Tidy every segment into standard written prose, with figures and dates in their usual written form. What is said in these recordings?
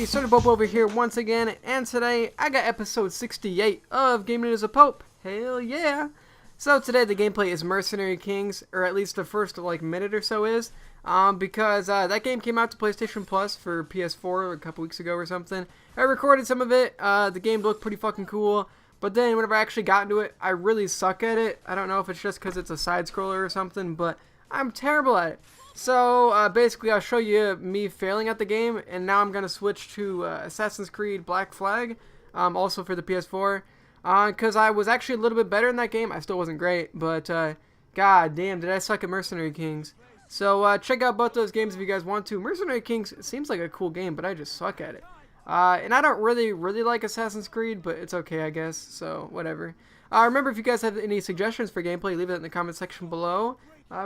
everybody, SergeantPope over here once again, and today I got episode 68 of Gaming as a Pope. Hell yeah! So today the gameplay is Mercenary Kings, or at least the first minute or so is, because that game came out to PlayStation Plus for PS4 a couple weeks ago or something. I recorded some of it. The game looked pretty fucking cool, but then whenever I actually got into it, I really suck at it. I don't know if it's just because it's a side scroller or something, but I'm terrible at it. So basically I'll show you me failing at the game, and now I'm going to switch to Assassin's Creed Black Flag, also for the PS4, because I was actually a little bit better in that game. I still wasn't great, but god damn, did I suck at Mercenary Kings. So check out both those games if you guys want to. Mercenary Kings seems like a cool game, but I just suck at it. And I don't really like Assassin's Creed, but it's okay I guess, so whatever. Remember, if you guys have any suggestions for gameplay, leave it in the comment section below.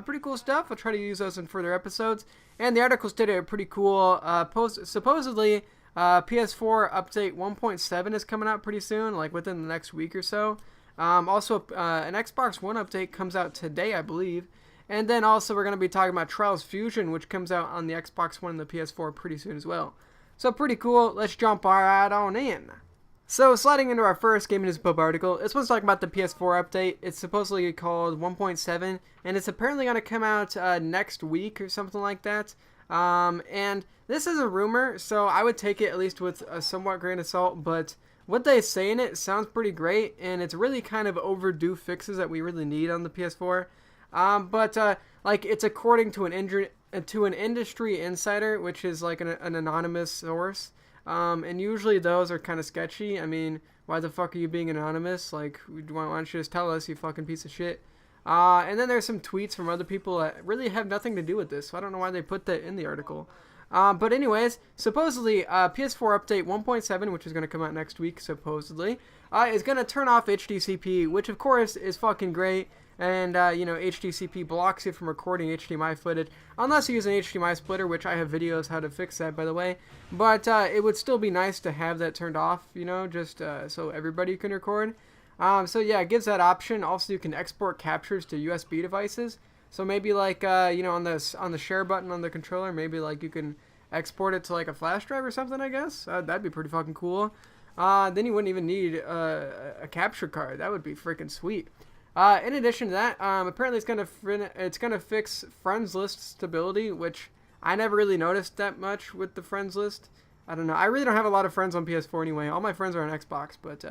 Pretty cool stuff. I'll try to use those in further episodes. And the article stated are pretty cool. Supposedly, PS4 update 1.7 is coming out pretty soon, like within the next week or so. Also, an Xbox One update comes out today, I believe. And then also we're going to be talking about Trials Fusion, which comes out on the Xbox One and the PS4 pretty soon as well. So pretty cool. Let's jump right on in. So, sliding into our first Gaming as a Pope article, this one's talking about the PS4 update. It's supposedly called 1.7, and it's apparently going to come out next week or something like that. And this is a rumor, so I would take it at least with a somewhat grain of salt, but what they say in it sounds pretty great, and it's really kind of overdue fixes that we really need on the PS4. It's according to an industry insider, which is like an anonymous source. And usually those are kind of sketchy. I mean, why the fuck are you being anonymous? Like, why don't you just tell us, you fucking piece of shit? And then there's some tweets from other people that really have nothing to do with this, so I don't know why they put that in the article. But anyways, supposedly, PS4 update 1.7, which is going to come out next week, supposedly, is going to turn off HDCP, which of course is fucking great. And, HDCP blocks you from recording HDMI footage, unless you use an HDMI splitter, which I have videos how to fix that, by the way. But it would still be nice to have that turned off, just so everybody can record. So yeah, it gives that option. Also, you can export captures to USB devices. So maybe on the share button on the controller, maybe you can export it to a flash drive or something, I guess. That'd be pretty fucking cool. Then you wouldn't even need a capture card. That would be freaking sweet. In addition to that, apparently it's gonna fix friends list stability, which I never really noticed that much with the friends list. I don't know. I really don't have a lot of friends on PS4 anyway. All my friends are on Xbox. But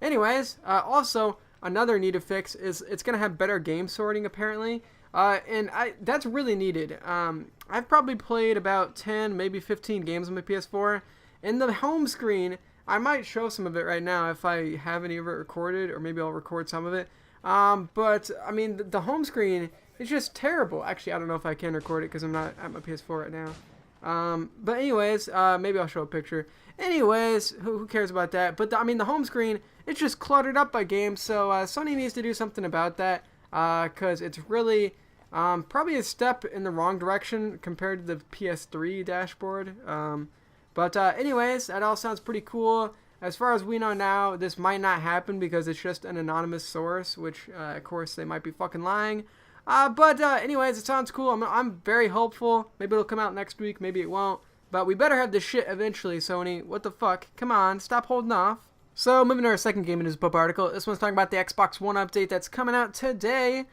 anyways, also another needed fix is it's gonna have better game sorting apparently, that's really needed. I've probably played about 10, maybe 15 games on my PS4. In the home screen, I might show some of it right now if I have any of it recorded, or maybe I'll record some of it. But I mean, the home screen is just terrible. Actually, I don't know if I can record it because I'm not at my PS4 right now. But anyways, maybe I'll show a picture. Anyways, who cares about that? But the home screen, it's just cluttered up by games. So Sony needs to do something about that, because it's really probably a step in the wrong direction compared to the PS3 dashboard. Anyways, that all sounds pretty cool. As far as we know now, this might not happen because it's just an anonymous source, which, of course, they might be fucking lying. Anyways, it sounds cool. I'm very hopeful. Maybe it'll come out next week. Maybe it won't. But we better have this shit eventually, Sony. What the fuck? Come on. Stop holding off. So, moving to our second Gaming as a Pope article. This one's talking about the Xbox One update that's coming out today.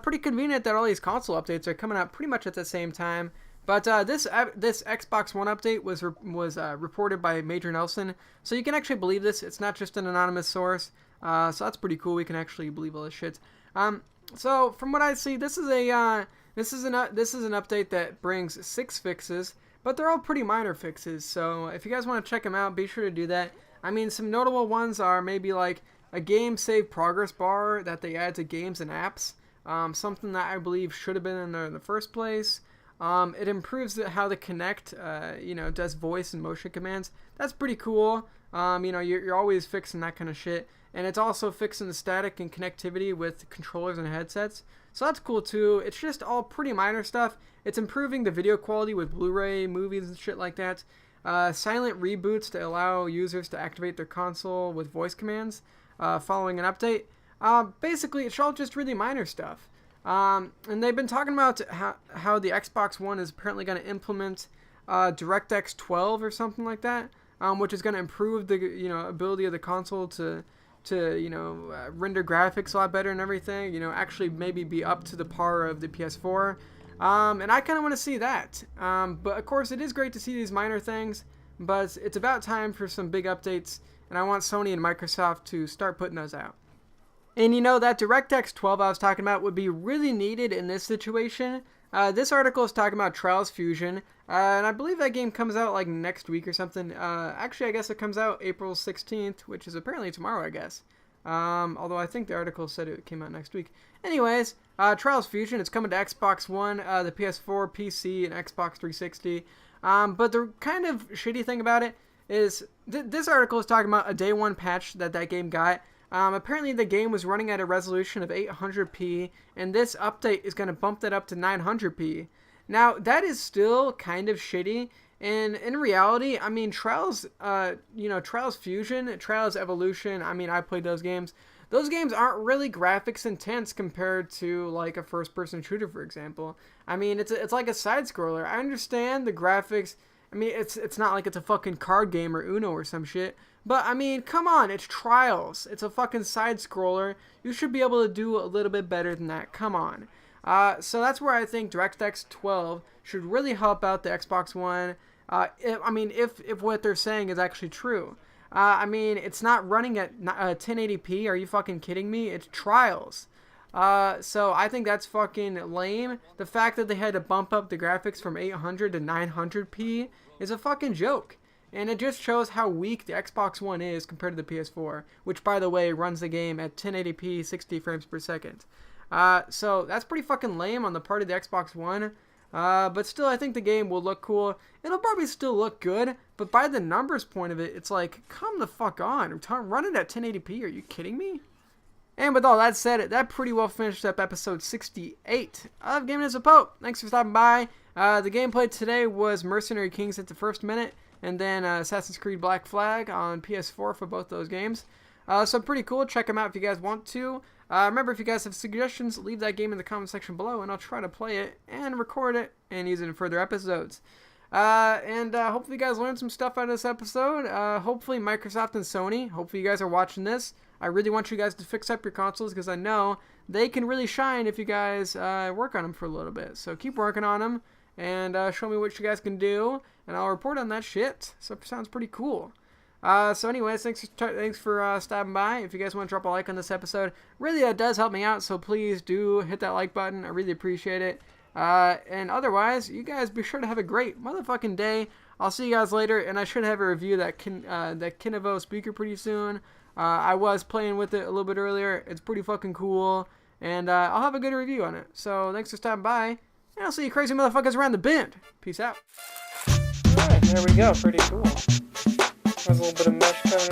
Pretty convenient that all these console updates are coming out pretty much at the same time. But this Xbox One update was reported by Major Nelson, so you can actually believe this. It's not just an anonymous source, so that's pretty cool. We can actually believe all this shit. So from what I see, this is an update that brings 6 fixes, but they're all pretty minor fixes. So if you guys want to check them out, be sure to do that. I mean, some notable ones are maybe like a game save progress bar that they add to games and apps, something that I believe should have been in there in the first place. It improves how the Kinect, does voice and motion commands. That's pretty cool. You're always fixing that kind of shit. And it's also fixing the static and connectivity with controllers and headsets. So that's cool too. It's just all pretty minor stuff. It's improving the video quality with Blu-ray movies and shit like that. Silent reboots to allow users to activate their console with voice commands following an update. Basically, it's all just really minor stuff. And they've been talking about how the Xbox One is apparently going to implement DirectX 12 or something like that, which is going to improve the ability of the console to render graphics a lot better and everything. Actually maybe be up to the par of the PS4. And I kind of want to see that. But of course, it is great to see these minor things, but it's about time for some big updates, and I want Sony and Microsoft to start putting those out. And that DirectX 12 I was talking about would be really needed in this situation. This article is talking about Trials Fusion, and I believe that game comes out like next week or something. Actually, I guess it comes out April 16th, which is apparently tomorrow, I guess. Although I think the article said it came out next week. Anyways, Trials Fusion, it's coming to Xbox One, the PS4, PC, and Xbox 360. But the kind of shitty thing about it is this article is talking about a day one patch that game got. Apparently the game was running at a resolution of 800p, and this update is going to bump that up to 900p. Now, that is still kind of shitty, and in reality, I mean, Trials Fusion, Trials Evolution, I mean, I played those games. Those games aren't really graphics intense compared to, like, a first-person shooter, for example. I mean, it's like a side-scroller. I understand the graphics. I mean, it's not like it's a fucking card game or Uno or some shit. But, I mean, come on, it's Trials. It's a fucking side-scroller. You should be able to do a little bit better than that. Come on. So that's where I think DirectX 12 should really help out the Xbox One. If what they're saying is actually true. I mean, it's not running at 1080p. Are you fucking kidding me? It's Trials. So I think that's fucking lame. The fact that they had to bump up the graphics from 800 to 900p is a fucking joke. And it just shows how weak the Xbox One is compared to the PS4, which, by the way, runs the game at 1080p, 60 frames per second. So that's pretty fucking lame on the part of the Xbox One. But still, I think the game will look cool. It'll probably still look good, but by the numbers point of it, it's like, come the fuck on. Run it at 1080p, are you kidding me? And with all that said, that pretty well finished up episode 68 of Gaming as a Pope. Thanks for stopping by. The gameplay today was Mercenary Kings at the first minute, and then Assassin's Creed Black Flag on PS4 for both those games. So pretty cool. Check them out if you guys want to. Remember, if you guys have suggestions, leave that game in the comment section below, and I'll try to play it and record it and use it in further episodes. Hopefully you guys learned some stuff out of this episode. Hopefully Microsoft and Sony, hopefully you guys are watching this. I really want you guys to fix up your consoles, because I know they can really shine if you guys work on them for a little bit. So keep working on them, and show me what you guys can do, and I'll report on that shit. So it sounds pretty cool. So anyways, thanks for stopping by. If you guys want to drop a like on this episode, really that does help me out, so please do hit that like button. I really appreciate it. And otherwise, you guys be sure to have a great motherfucking day. I'll see you guys later, and I should have a review that Kinevo speaker pretty soon. I was playing with it a little bit earlier. It's pretty fucking cool, and I'll have a good review on it. So thanks for stopping by, and I'll see you crazy motherfuckers around the bend. Peace out. Alright, there we go. Pretty cool. There's a little bit of mesh coming